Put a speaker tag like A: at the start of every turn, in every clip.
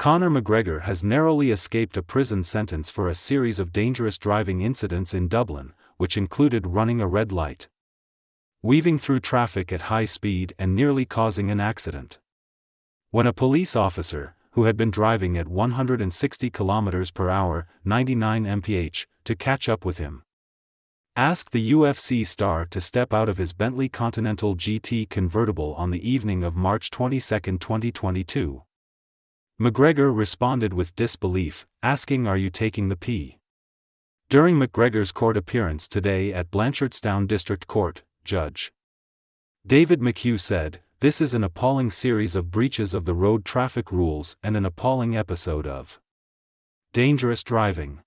A: Conor McGregor has narrowly escaped a prison sentence for a series of dangerous driving incidents in Dublin, which included running a red light, weaving through traffic at high speed and nearly causing an accident. When a police officer, who had been driving at 160 km per hour, 99 mph, to catch up with him, asked the UFC star to step out of his Bentley Continental GT convertible on the evening of March 22, 2022. McGregor responded with disbelief, asking, "Are you taking the pee?" During McGregor's court appearance today at Blanchardstown District Court, Judge David McHugh said, "This is an appalling series of breaches of the road traffic rules and an appalling episode of dangerous driving."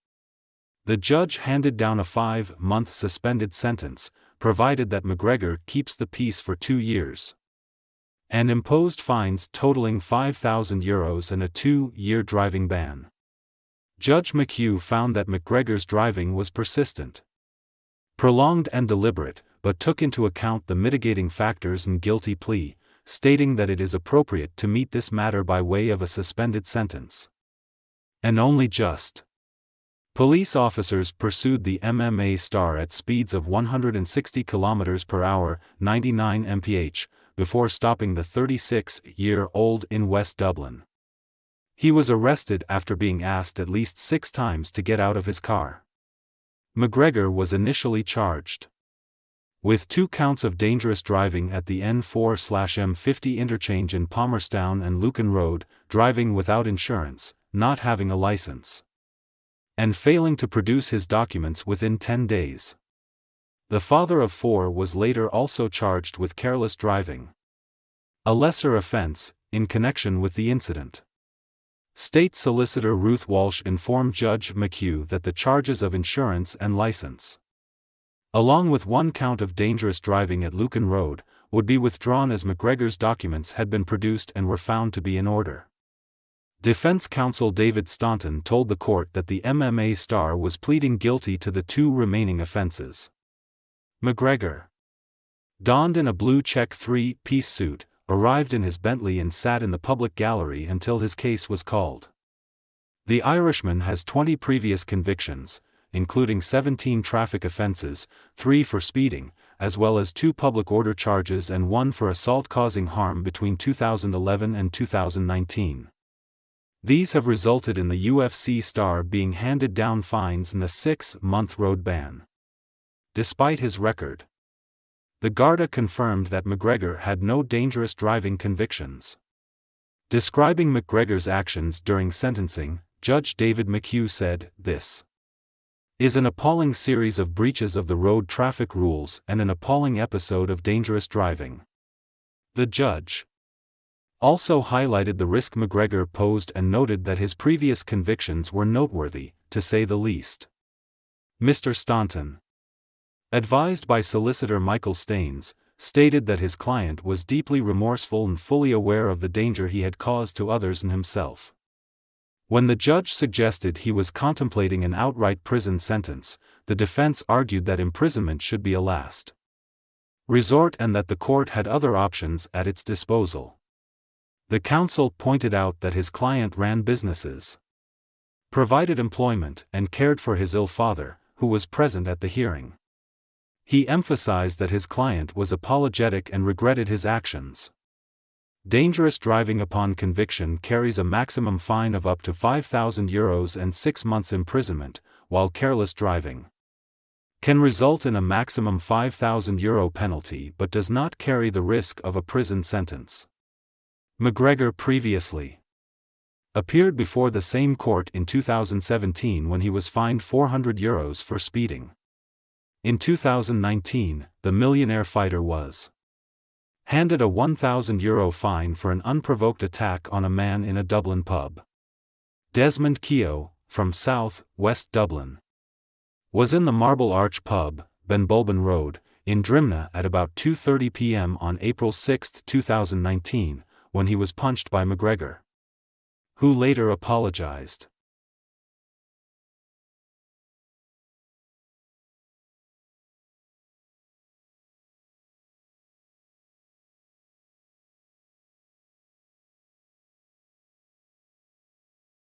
A: The judge handed down a 5-month suspended sentence, provided that McGregor keeps the peace for 2 years, and imposed fines totaling €5,000 and a 2-year driving ban. Judge McHugh found that McGregor's driving was persistent, prolonged and deliberate, but took into account the mitigating factors and guilty plea, stating that it is appropriate to meet this matter by way of a suspended sentence, and only just. Police officers pursued the MMA star at speeds of 160 km per hour, 99 mph, before stopping the 36-year-old in West Dublin. He was arrested after being asked at least 6 times to get out of his car. McGregor was initially charged with 2 counts of dangerous driving at the N4/M50 interchange in Palmerstown and Lucan Road, driving without insurance, not having a license, and failing to produce his documents within 10 days. The father of 4 was later also charged with careless driving, a lesser offense, in connection with the incident. State Solicitor Ruth Walsh informed Judge McHugh that the charges of insurance and license, along with 1 count of dangerous driving at Lucan Road, would be withdrawn as McGregor's documents had been produced and were found to be in order. Defense counsel David Staunton told the court that the MMA star was pleading guilty to the 2 remaining offenses. McGregor, donned in a blue check 3-piece suit, arrived in his Bentley and sat in the public gallery until his case was called. The Irishman has 20 previous convictions, including 17 traffic offenses, 3 for speeding, as well as 2 public order charges and 1 for assault causing harm between 2011 and 2019. These have resulted in the UFC star being handed down fines and a 6-month road ban. Despite his record, the Garda confirmed that McGregor had no dangerous driving convictions. Describing McGregor's actions during sentencing, Judge David McHugh said, "This is an appalling series of breaches of the road traffic rules and an appalling episode of dangerous driving." The judge also highlighted the risk McGregor posed and noted that his previous convictions were noteworthy, to say the least. Mr. Staunton, advised by Solicitor Michael Staines, stated that his client was deeply remorseful and fully aware of the danger he had caused to others and himself. When the judge suggested he was contemplating an outright prison sentence, the defense argued that imprisonment should be a last resort and that the court had other options at its disposal. The counsel pointed out that his client ran businesses, provided employment, and cared for his ill father, who was present at the hearing. He emphasized that his client was apologetic and regretted his actions. Dangerous driving upon conviction carries a maximum fine of up to €5,000 and 6 months imprisonment, while careless driving can result in a maximum €5,000 penalty but does not carry the risk of a prison sentence. McGregor previously appeared before the same court in 2017 when he was fined €400 for speeding. In 2019, the millionaire fighter was handed a €1,000 fine for an unprovoked attack on a man in a Dublin pub. Desmond Keogh, from South West Dublin, was in the Marble Arch pub, Benbulben Road, in Drimna at about 2:30 p.m. on April 6, 2019, when he was punched by McGregor, who later apologized.